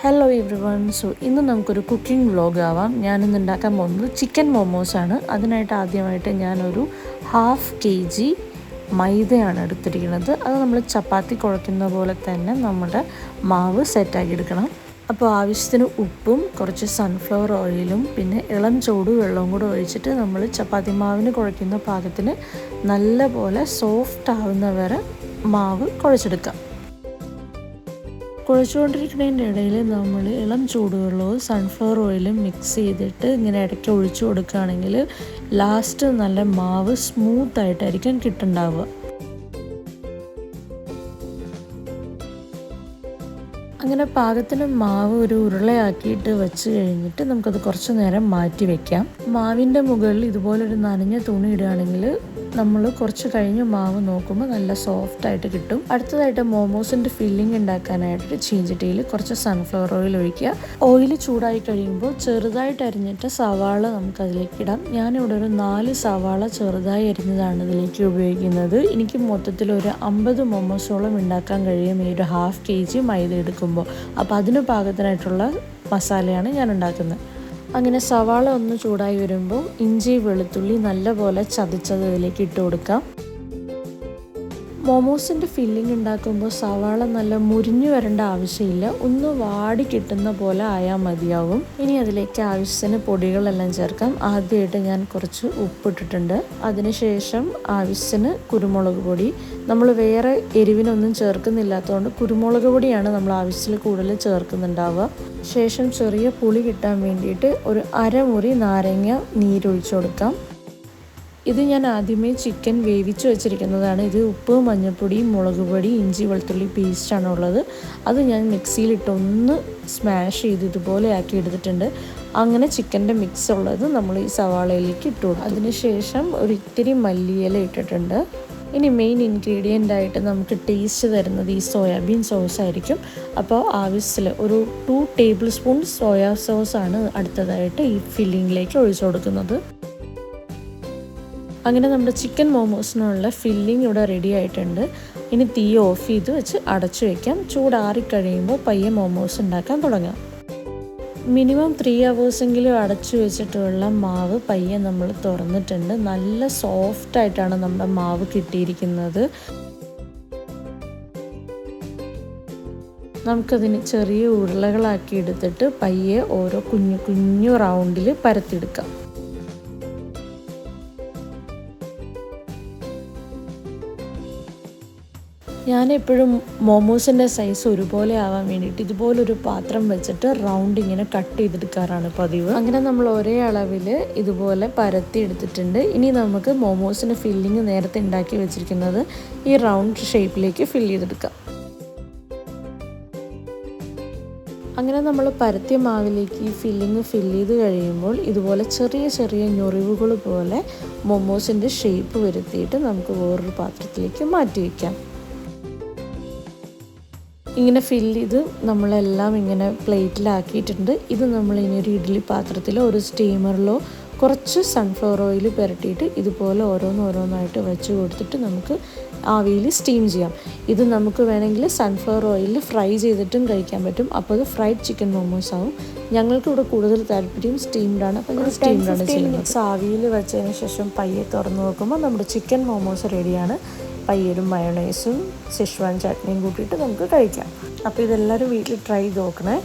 Hello every one. ഇന്ന് നമുക്കൊരു cooking vlog ആവാം. ഞാനിന്ന് ഉണ്ടാക്കാൻ പോകുന്നത് ചിക്കൻ മോമോസാണ്. അതിനായിട്ട് ആദ്യമായിട്ട് ഞാനൊരു 1/2 kg മൈദയാണ് എടുത്തിരിക്കുന്നത്. അത് നമ്മൾ ചപ്പാത്തി കുഴയ്ക്കുന്ന പോലെ തന്നെ നമ്മുടെ മാവ് സെറ്റാക്കി എടുക്കണം. അപ്പോൾ ആവശ്യത്തിന് ഉപ്പും കുറച്ച് സൺഫ്ലവർ ഓയിലും പിന്നെ ഇളം ചൂട് വെള്ളവും കൂടെ ഒഴിച്ചിട്ട് നമ്മൾ ചപ്പാത്തി മാവിന് കുഴയ്ക്കുന്ന പാകത്തിന് നല്ലപോലെ സോഫ്റ്റ് ആവുന്നവരെ മാവ് കുഴച്ചെടുക്കാം. കുഴച്ചുകൊണ്ടിരിക്കുന്നതിൻ്റെ ഇടയിൽ നമ്മൾ ഇളം ചൂടുവെള്ളവും സൺഫ്ലവർ ഓയിലും മിക്സ് ചെയ്തിട്ട് ഇങ്ങനെ ഇടയ്ക്ക് ഒഴിച്ചു കൊടുക്കുകയാണെങ്കിൽ ലാസ്റ്റ് നല്ല മാവ് സ്മൂത്തായിട്ടായിരിക്കും കിട്ടുന്നുണ്ടാവുക. അങ്ങനെ പാകത്തിന് മാവ് ഒരു ഉരുളയാക്കിയിട്ട് വെച്ച് കഴിഞ്ഞിട്ട് നമുക്കത് കുറച്ച് നേരം മാറ്റി വയ്ക്കാം. മാവിൻ്റെ മുകളിൽ ഇതുപോലൊരു നനഞ്ഞ തുണി ഇടുകയാണെങ്കിൽ നമ്മൾ കുറച്ച് കഴിഞ്ഞ് മാവ് നോക്കുമ്പോൾ നല്ല സോഫ്റ്റായിട്ട് കിട്ടും. അടുത്തതായിട്ട് മോമോസിൻ്റെ ഫില്ലിംഗ് ഉണ്ടാക്കാനായിട്ട് ചീഞ്ചട്ടിയിൽ കുറച്ച് സൺഫ്ലവർ ഓയിൽ ഒഴിക്കുക. ഓയിൽ ചൂടായി കഴിയുമ്പോൾ ചെറുതായിട്ട് അരിഞ്ഞിട്ട് സവാള നമുക്കതിലേക്ക് ഇടാം. ഞാനിവിടെ ഒരു 4 സവാള ചെറുതായി അരിഞ്ഞതാണ് ഇതിലേക്ക് ഉപയോഗിക്കുന്നത്. എനിക്ക് മൊത്തത്തിൽ ഒരു 50 മോമോസോളം ഉണ്ടാക്കാൻ കഴിയും ഈ ഒരു 1/2 kg മൈദ എടുക്കുമ്പോൾ. അപ്പോൾ അതിന് പാകത്തിനായിട്ടുള്ള മസാലയാണ് ഞാൻ ഉണ്ടാക്കുന്നത്. അങ്ങനെ സവാള ഒന്ന് ചൂടായി വരുമ്പോൾ ഇഞ്ചി വെളുത്തുള്ളി നല്ലപോലെ ചതച്ചത് ഇതിലേക്ക് ഇട്ട് കൊടുക്കാം. മോമോസിൻ്റെ ഫില്ലിംഗ് ഉണ്ടാക്കുമ്പോൾ സവാള നല്ല മുരിഞ്ഞു വരേണ്ട ആവശ്യമില്ല, ഒന്ന് വാടി കിട്ടുന്ന പോലെ ആയാൽ മതിയാവും. ഇനി അതിലേക്ക് ആവശ്യത്തിന് പൊടികളെല്ലാം ചേർക്കാം. ആദ്യമായിട്ട് ഞാൻ കുറച്ച് ഉപ്പിട്ടിട്ടുണ്ട്. അതിനുശേഷം ആവശ്യത്തിന് കുരുമുളക് പൊടി. നമ്മൾ വേറെ എരിവിനൊന്നും ചേർക്കുന്നില്ലാത്തതുകൊണ്ട് കുരുമുളക് പൊടിയാണ് നമ്മൾ ആവശ്യത്തിൽ കൂടുതൽ ചേർക്കുന്നുണ്ടാവുക. ശേഷം ചെറിയ പുളി കിട്ടാൻ വേണ്ടിയിട്ട് ഒരു അരമുറി നാരങ്ങ നീരൊഴിച്ചു കൊടുക്കാം. ഇത് ഞാൻ ആദ്യമേ ചിക്കൻ വേവിച്ച് വെച്ചിരിക്കുന്നതാണ്. ഇത് ഉപ്പ്, മഞ്ഞൾപ്പൊടി, മുളക് പൊടി, ഇഞ്ചി വെളുത്തുള്ളി പേസ്റ്റാണ് ഉള്ളത്. അത് ഞാൻ മിക്സിയിലിട്ട് ഒന്ന് സ്മാഷ് ചെയ്ത് ഇതുപോലെ ആക്കി എടുത്തിട്ടുണ്ട്. അങ്ങനെ ചിക്കൻ്റെ മിക്സ് ഉള്ളത് നമ്മൾ ഈ സവാളയിലേക്ക് ഇട്ട് കൊടുക്കും. അതിനുശേഷം ഒരു ഇത്തിരി മല്ലിയില ഇട്ടിട്ടുണ്ട്. ഇനി മെയിൻ ഇൻഗ്രീഡിയൻ്റ് ആയിട്ട് നമുക്ക് ടേസ്റ്റ് തരുന്നത് ഈ സോയാബീൻ സോസ് ആയിരിക്കും. അപ്പോൾ ആവശ്യത്തിൽ ഒരു 2 ടേബിൾ സ്പൂൺ സോയാ സോസാണ് അടുത്തതായിട്ട് ഈ ഫില്ലിങ്ങിലേക്ക് ഒഴിച്ചു കൊടുക്കുന്നത്. അങ്ങനെ നമ്മുടെ ചിക്കൻ മോമോസിനുള്ള ഫില്ലിംഗ് ഇവിടെ റെഡി ആയിട്ടുണ്ട്. ഇനി തീ ഓഫ് ചെയ്ത് വെച്ച് അടച്ചു വയ്ക്കാം. ചൂടാറിക്കഴിയുമ്പോൾ പയ്യെ മോമോസ് ഉണ്ടാക്കാൻ തുടങ്ങാം. മിനിമം 3 hours അടച്ചു വെച്ചിട്ടുള്ള മാവ് പയ്യെ നമ്മൾ തുറന്നിട്ടുണ്ട്. നല്ല സോഫ്റ്റായിട്ടാണ് നമ്മുടെ മാവ് കിട്ടിയിരിക്കുന്നത്. നമുക്കതിന് ചെറിയ ഉരുളകളാക്കി എടുത്തിട്ട് പയ്യെ ഓരോ കുഞ്ഞു കുഞ്ഞു റൗണ്ടിൽ പരത്തിയെടുക്കാം. ഞാനെപ്പോഴും മോമോസിൻ്റെ സൈസ് ഒരുപോലെ ആവാൻ വേണ്ടിയിട്ട് ഇതുപോലൊരു പാത്രം വെച്ചിട്ട് റൗണ്ട് ഇങ്ങനെ കട്ട് ചെയ്തെടുക്കാറാണ് പതിവ്. അങ്ങനെ നമ്മൾ ഒരേ അളവിൽ ഇതുപോലെ പരത്തി എടുത്തിട്ടുണ്ട്. ഇനി നമുക്ക് മോമോസിന് ഫില്ലിങ് നേരത്തെ ഉണ്ടാക്കി വെച്ചിരിക്കുന്നത് ഈ റൗണ്ട് ഷേപ്പിലേക്ക് ഫില്ല് ചെയ്തെടുക്കാം. അങ്ങനെ നമ്മൾ പരത്തിയ മാവിലേക്ക് ഈ ഫില്ലിങ് ഫില്ല് ചെയ്ത് കഴിയുമ്പോൾ ഇതുപോലെ ചെറിയ ചെറിയ ഞൊറിവുകൾ പോലെ മോമോസിൻ്റെ ഷേപ്പ് വരുത്തിയിട്ട് നമുക്ക് വേറൊരു പാത്രത്തിലേക്ക് മാറ്റി വയ്ക്കാം. ഇങ്ങനെ ഫില്ല് ചെയ്ത് നമ്മളെല്ലാം ഇങ്ങനെ പ്ലേറ്റിലാക്കിയിട്ടുണ്ട്. ഇത് നമ്മൾ ഇനി ഒരു ഇഡ്ഡലി പാത്രത്തിലോ ഒരു സ്റ്റീമറിലോ കുറച്ച് സൺഫ്ലവർ ഓയിൽ പുരട്ടിയിട്ട് ഇതുപോലെ ഓരോന്നായിട്ട് വെച്ച് കൊടുത്തിട്ട് നമുക്ക് ആവിയിൽ സ്റ്റീം ചെയ്യാം. ഇത് നമുക്ക് വേണമെങ്കിൽ സൺഫ്ലവർ ഓയിലിൽ ഫ്രൈ ചെയ്തിട്ടും കഴിക്കാൻ പറ്റും. അപ്പോൾ അത് ഫ്രൈഡ് ചിക്കൻ മോമോസ് ആവും. ഞങ്ങൾക്ക് ഇവിടെ കൂടുതൽ താല്പര്യം സ്റ്റീംഡാണ്. അപ്പോൾ ഞാൻ സ്റ്റീംഡാണ് ചെയ്യുന്നത്. ആവിയിൽ വെച്ചതിന് ശേഷം പയ്യെ തുറന്ന് നോക്കുമ്പോൾ നമ്മുടെ ചിക്കൻ മോമോസ് റെഡിയാണ്. പയ്യരും മയോണൈസും സെഷ്വാൻ ചട്നിയും കൂട്ടിയിട്ട് നമുക്ക് കഴിക്കാം. അപ്പോൾ ഇതെല്ലാവരും വീട്ടിൽ ട്രൈ ചെയ്ത് നോക്കണേ.